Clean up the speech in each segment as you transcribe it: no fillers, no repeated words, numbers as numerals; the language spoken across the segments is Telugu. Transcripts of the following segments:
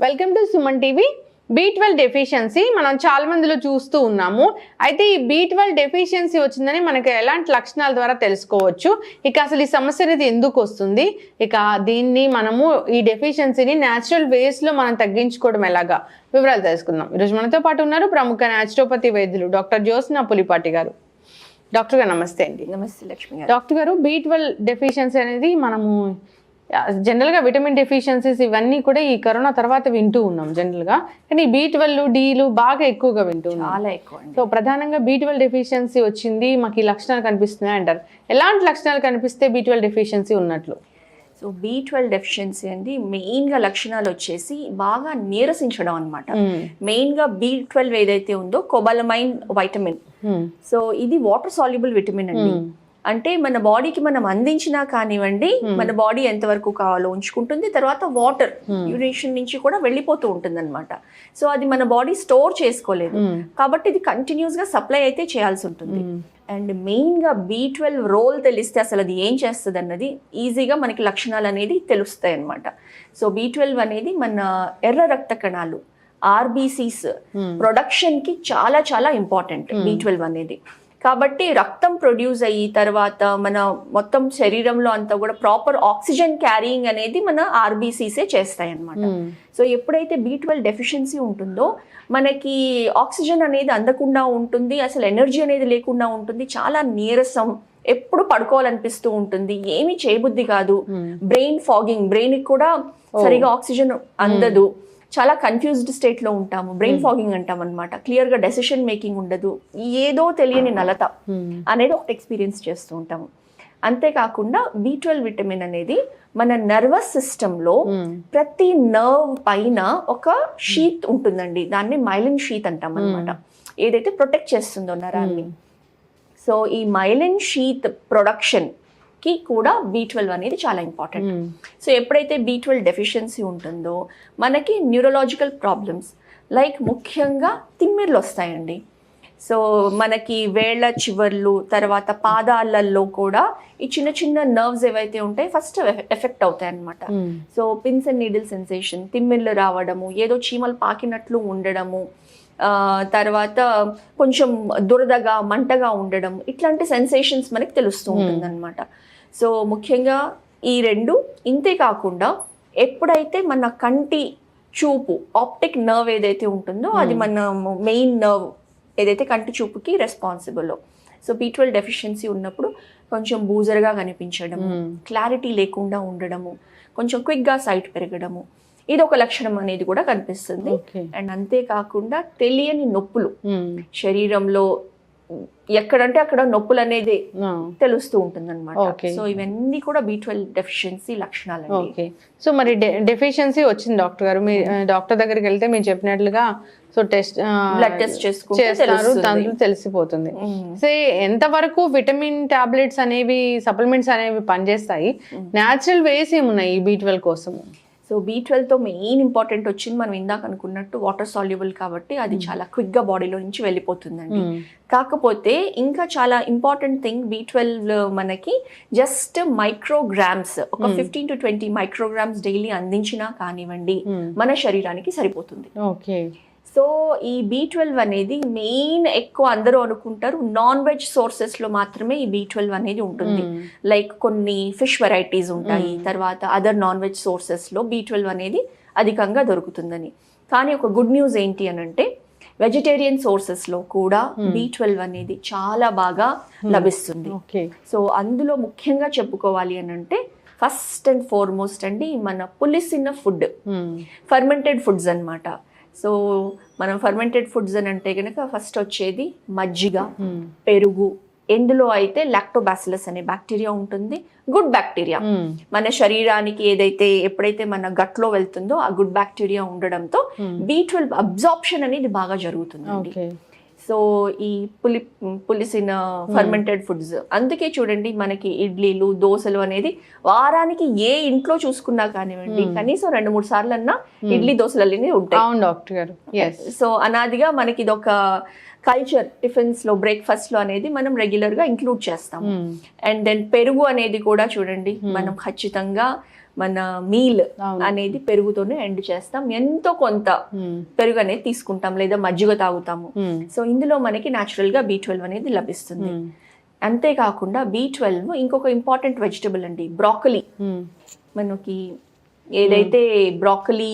Welcome to Suman TV. B12 deficiency మనం చాలా మందిలో చూస్తూ ఉన్నాము. అయితే ఈ B12 డెఫిషియన్సీ వచ్చిందని మనకి ఎలాంటి లక్షణాల ద్వారా తెలుసుకోవచ్చు, ఇక అసలు ఈ సమస్య అనేది ఎందుకు వస్తుంది, ఇక దీన్ని మనము ఈ డెఫిషియన్సీని న్యాచురల్ వేస్లో మనం తగ్గించుకోవడం ఎలాగా, వివరాలు తెలుసుకుందాం. ఈరోజు మనతో పాటు ఉన్నారు ప్రముఖ న్యాచురోపతి వైద్యులు డాక్టర్ జ్యోత్స్న పులిపాటి గారు. డాక్టర్ గారు నమస్తే అండి. నమస్తే లక్ష్మి గారు. డాక్టర్ గారు, B12 డెఫిషియన్సీ అనేది మనము జనరల్గా విటమిన్ డెఫిషియన్సీస్ ఇవన్నీ కూడా ఈ కరోనా తర్వాత వింటూ ఉన్నాం జనరల్గా, కానీ B12 Dలు బాగా ఎక్కువగా వింటూ ఉన్నాం, చాలా ఎక్కువ. సో ప్రధానంగా B12 డెఫిషియన్సీ వచ్చింది, మాకు ఈ లక్షణాలు కనిపిస్తున్నాయి అంటారు. ఎలాంటి లక్షణాలు కనిపిస్తే B12 డెఫిషియన్సీ ఉన్నట్లు? సో B12 డెఫిషియన్సీ అండి మెయిన్గా లక్షణాలు వచ్చేసి బాగా నీరసించడం అనమాట. మెయిన్గా B12 ఏదైతే ఉందో కొబాలమైన్ వైటమిన్, సో ఇది వాటర్ సాల్యుబుల్ విటమిన్ అండి. అంటే మన బాడీకి మనం అందించినా కానివ్వండి, మన బాడీ ఎంతవరకు కావాలో ఉంచుకుంటుంది, తర్వాత వాటర్ యూరినేషన్ నుంచి కూడా వెళ్ళిపోతూ ఉంటుంది అనమాట. సో అది మన బాడీ స్టోర్ చేసుకోలేదు, కాబట్టి ఇది కంటిన్యూస్ గా సప్లై అయితే చేయాల్సి ఉంటుంది. అండ్ మెయిన్గా B12 రోల్ తెలిస్తే అసలు అది ఏం చేస్తుంది అన్నది ఈజీగా మనకి లక్షణాలు అనేది తెలుస్తాయి అన్నమాట. సో B12 అనేది మన ఎర్ర రక్త కణాలు RBCs ప్రొడక్షన్కి చాలా చాలా ఇంపార్టెంట్ B12 అనేది. కాబట్టి రక్తం ప్రొడ్యూస్ అయ్యి తర్వాత మన మొత్తం శరీరంలో అంతా కూడా ప్రాపర్ ఆక్సిజన్ క్యారీయింగ్ అనేది మన RBCసే చేస్తాయి అన్నమాట. సో ఎప్పుడైతే B12 డెఫిషియన్సీ ఉంటుందో మనకి ఆక్సిజన్ అనేది అందకుండా ఉంటుంది, అసలు ఎనర్జీ అనేది లేకుండా ఉంటుంది, చాలా నీరసం, ఎప్పుడు పడుకోవాలనిపిస్తూ ఉంటుంది, ఏమీ చేయబుద్ధి కాదు, బ్రెయిన్ ఫాగింగ్, బ్రెయిన్కి కూడా సరిగా ఆక్సిజన్ అందదు, చాలా కన్ఫ్యూజ్డ్ స్టేట్లో ఉంటాము, బ్రెయిన్ ఫాగింగ్ అంటాం అనమాట. క్లియర్గా డెసిషన్ మేకింగ్ ఉండదు, ఏదో తెలియని నలత అనేది ఒకటి ఎక్స్పీరియన్స్ చేస్తూ ఉంటాము. అంతేకాకుండా B12 విటమిన్ అనేది మన నర్వస్ సిస్టంలో ప్రతి నర్వ్ పైన ఒక షీత్ ఉంటుందండి, దాన్ని మైలిన్ షీత్ అంటాం అనమాట, ఏదైతే ప్రొటెక్ట్ చేస్తుందో నరాన్ని. సో ఈ మైలిన్ షీత్ ప్రొడక్షన్ కి కూడా B12 అనేది చాలా ఇంపార్టెంట్. సో ఎప్పుడైతే B12 డెఫిషియన్సీ ఉంటుందో మనకి న్యూరలాజికల్ ప్రాబ్లమ్స్ లైక్ ముఖ్యంగా తిమ్మిర్లు వస్తాయండి. సో మనకి వేళ్ల చివర్లు తర్వాత పాదాలలో కూడా ఈ చిన్న చిన్న నర్వ్స్ ఏవైతే ఉంటాయి ఫస్ట్ ఎఫెక్ట్ అవుతాయి అన్నమాట. So pins and needle sensation, తిమ్మిర్లు రావడము, ఏదో చీమలు పాకినట్లు ఉండడము, తర్వాత కొంచెం దురదగా మంటగా ఉండడం, ఇట్లాంటి సెన్సేషన్స్ మనకి తెలుస్తూ ఉంటుంది అనమాట. సో ముఖ్యంగా ఈ రెండు. ఇంతే కాకుండా ఎప్పుడైతే మన కంటి చూపు ఆప్టిక్ నర్వ్ ఏదైతే ఉంటుందో అది మన మెయిన్ నర్వ్ ఏదైతే కంటి చూపుకి రెస్పాన్సిబుల్, సో B12 డెఫిషియన్సీ ఉన్నప్పుడు కొంచెం బూజర్గా కనిపించడము, క్లారిటీ లేకుండా ఉండడము, కొంచెం క్విక్గా సైట్ పెరగడము, ఇది ఒక లక్షణం అనేది కూడా కనిపిస్తుంది. అండ్ అంతేకాకుండా తెలియని నొప్పులు శరీరంలో ఎక్కడంటే అక్కడ నొప్పులు అనేది తెలుస్తూ ఉంటుంది అనమాట. సో ఇవన్నీ కూడా B12 డెఫిషియన్సీ లక్షణాలు. సో మరి డెఫిషియన్సీ వచ్చింది డాక్టర్ గారు, మీ డాక్టర్ దగ్గరికి వెళ్తే మీరు చెప్పినట్లుగా సో బ్లడ్ టెస్ట్ చేస్తారు, దాంట్లో తెలిసిపోతుంది. సో ఎంతవరకు విటమిన్ టాబ్లెట్స్ అనేవి సప్లిమెంట్స్ అనేవి పనిచేస్తాయి, న్యాచురల్ వేస్ ఏమున్నాయి ఈ B12 కోసం? సో B12తో మెయిన్ ఇంపార్టెంట్ వచ్చింది మనం ఇందాక అనుకున్నట్టు వాటర్ సాల్యుబుల్, కాబట్టి అది చాలా క్విక్గా బాడీలో నుంచి వెళ్ళిపోతుందండి. కాకపోతే ఇంకా చాలా ఇంపార్టెంట్ థింగ్, B12 మనకి జస్ట్ మైక్రోగ్రామ్స్, ఒక 15 to 20 మైక్రోగ్రామ్స్ డైలీ అందించినా కానివ్వండి మన శరీరానికి సరిపోతుంది. ఓకే. సో ఈ B12 అనేది మెయిన్ ఎక్కువ అందరూ అనుకుంటారు నాన్ వెజ్ సోర్సెస్లో మాత్రమే ఈ B12 అనేది ఉంటుంది. లైక్ కొన్ని ఫిష్ వెరైటీస్ ఉంటాయి, తర్వాత అదర్ నాన్ వెజ్ సోర్సెస్లో B12 అనేది అధికంగా దొరుకుతుందని. కానీ ఒక గుడ్ న్యూస్ ఏంటి అని అంటే వెజిటేరియన్ సోర్సెస్లో కూడా B12 అనేది చాలా బాగా లభిస్తుంది. సో అందులో ముఖ్యంగా చెప్పుకోవాలి అని అంటే ఫస్ట్ అండ్ ఫార్మోస్ట్ అండి మన పులిసిన ఫుడ్, ఫర్మెంటెడ్ ఫుడ్స్ అన్నమాట. సో మనం ఫర్మెంటెడ్ ఫుడ్స్ అని అంటే కనుక ఫస్ట్ వచ్చేది మజ్జిగ, పెరుగు. ఎందులో అయితే లాక్టోబాసిలస్ అనే బ్యాక్టీరియా ఉంటుంది, గుడ్ బ్యాక్టీరియా, మన శరీరానికి ఏదైతే ఎప్పుడైతే మన గట్లో వెళ్తుందో ఆ గుడ్ బ్యాక్టీరియా ఉండడంతో B12 అబ్జార్ప్షన్ అనేది బాగా జరుగుతుంది. సో ఈ పులిసిన ఫర్మెంటెడ్ ఫుడ్స్, అందుకే చూడండి మనకి ఇడ్లీలు దోశలు అనేది వారానికి ఏ ఇంట్లో చూసుకున్నా కానివ్వండి కనీసం 2-3 సార్లు అన్నా ఇడ్లీ దోశలు ఉంటాయి. సో అనాదిగా మనకి ఇది ఒక కల్చర్ టిఫిన్స్ లో బ్రేక్ఫాస్ట్ లో అనేది మనం రెగ్యులర్ గా ఇంక్లూడ్ చేస్తాము. అండ్ దెన్ పెరుగు అనేది కూడా చూడండి, మనం ఖచ్చితంగా మన మీల్ అనేది పెరుగుతోనే ఎండ్ చేస్తాం. ఎంతో కొంత పెరుగు అనేది తీసుకుంటాం లేదా మజ్జిగ తాగుతాము. సో ఇందులో మనకి న్యాచురల్ గా B12 అనేది లభిస్తుంది. అంతేకాకుండా B12 ఇంకొక ఇంపార్టెంట్ వెజిటబుల్ అండి, బ్రాకలీ. మనకి ఏదైతే బ్రాకలీ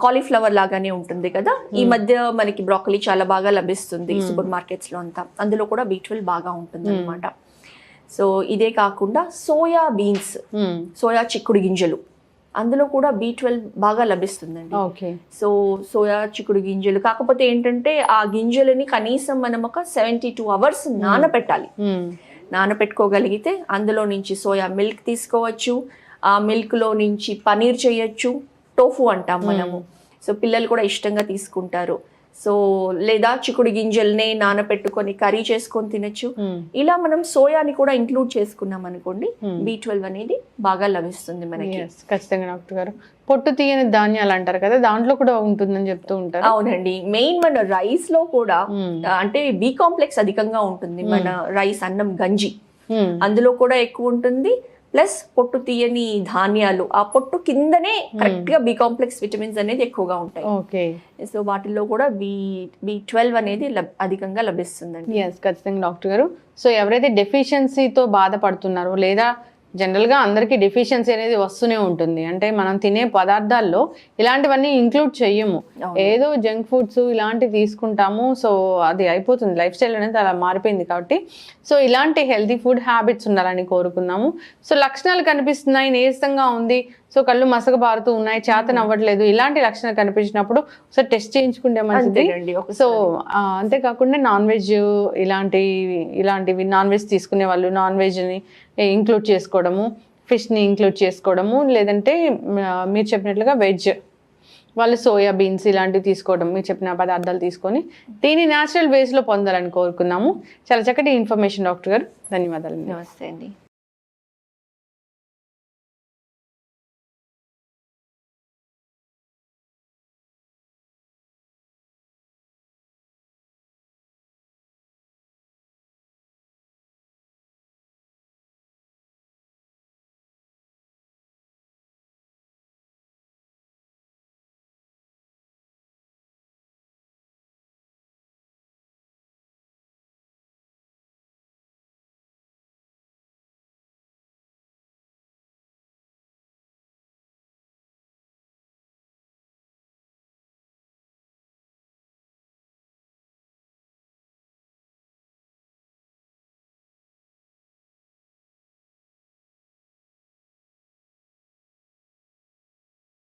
కాలీఫ్లవర్ లాగానే ఉంటుంది కదా, ఈ మధ్య మనకి బ్రాకలీ చాలా బాగా లభిస్తుంది సూపర్ మార్కెట్స్ లో అంతా. అందులో కూడా B12 బాగా ఉంటుంది అనమాట. సో ఇదే కాకుండా సోయా బీన్స్, సోయా చిక్కుడు గింజలు, అందులో కూడా B12 బాగా లభిస్తుందండి. సో సోయా చిక్కుడు గింజలు, కాకపోతే ఏంటంటే ఆ గింజలని కనీసం మనం ఒక 72 hours నానబెట్టాలి. నానబెట్టుకోగలిగితే అందులో నుంచి సోయా మిల్క్ తీసుకోవచ్చు. ఆ మిల్క్ లో నుంచి పనీర్ చేయొచ్చు, టోఫు అంటాం మనము. సో పిల్లలు కూడా ఇష్టంగా తీసుకుంటారు. సో లేదా చిక్కుడు గింజల్ని నానబెట్టుకొని కర్రీ చేసుకొని తినచ్చు. ఇలా మనం సోయాని కూడా ఇంక్లూడ్ చేసుకున్నాం అనుకోండి, B12 అనేది బాగా లభిస్తుంది మనకి. ఖచ్చితంగా డాక్టర్ గారు. పొట్టు తీయని ధాన్యాలు అంటారు కదా, దాంట్లో కూడా ఉంటుందని చెప్తూ ఉంటారు. అవునండి, మెయిన్ మన రైస్ లో కూడా అంటే B కాంప్లెక్స్ అధికంగా ఉంటుంది. మన రైస్, అన్నం, గంజి అందులో కూడా ఎక్కువ ఉంటుంది. ప్లస్ పొట్టు తీయని ధాన్యాలు, ఆ పొట్టు కిందనే కరెక్ట్ గా B కాంప్లెక్స్ విటమిన్స్ అనేది ఎక్కువగా ఉంటాయి. సో వాటిల్లో కూడా B12 అనేది అధికంగా లభిస్తుందండి. ఖచ్చితంగా డాక్టర్ గారు. సో ఎవరైతే డెఫిషియన్సీతో బాధపడుతున్నారో, లేదా జనరల్గా అందరికీ డెఫిషియన్సీ అనేది వస్తూనే ఉంటుంది, అంటే మనం తినే పదార్థాల్లో ఇలాంటివన్నీ ఇంక్లూడ్ చెయ్యము, ఏదో జంక్ ఫుడ్స్ ఇలాంటివి తీసుకుంటాము. సో అది అయిపోతుంది, లైఫ్ స్టైల్ అనేది అలా మారిపోయింది. కాబట్టి సో ఇలాంటి హెల్తీ ఫుడ్ హ్యాబిట్స్ ఉండాలని కోరుకున్నాము. సో లక్షణాలు కనిపిస్తున్నాయి, నీరసంగా ఉంది, సో కళ్ళు మసకబారుతూ ఉన్నాయి, చేతన అవ్వట్లేదు, ఇలాంటి లక్షణాలు కనిపించినప్పుడు ఒకసారి టెస్ట్ చేయించుకుంటే మంచిది. సో అంతేకాకుండా నాన్ వెజ్ ఇలాంటివి నాన్ వెజ్ తీసుకునే వాళ్ళు నాన్ వెజ్ని ఇంక్లూడ్ చేసుకోవడము, ఫిష్ని ఇంక్లూడ్ చేసుకోవడము, లేదంటే మీరు చెప్పినట్లుగా వెజ్ వాళ్ళు సోయా బీన్స్ ఇలాంటివి తీసుకోవడం, మీరు చెప్పిన పదార్థాలు తీసుకొని దీన్ని న్యాచురల్ వేస్లో పొందాలని కోరుకున్నాము. చాలా చక్కటి ఇన్ఫర్మేషన్ డాక్టర్ గారు, ధన్యవాదాలు. నమస్తే అండి.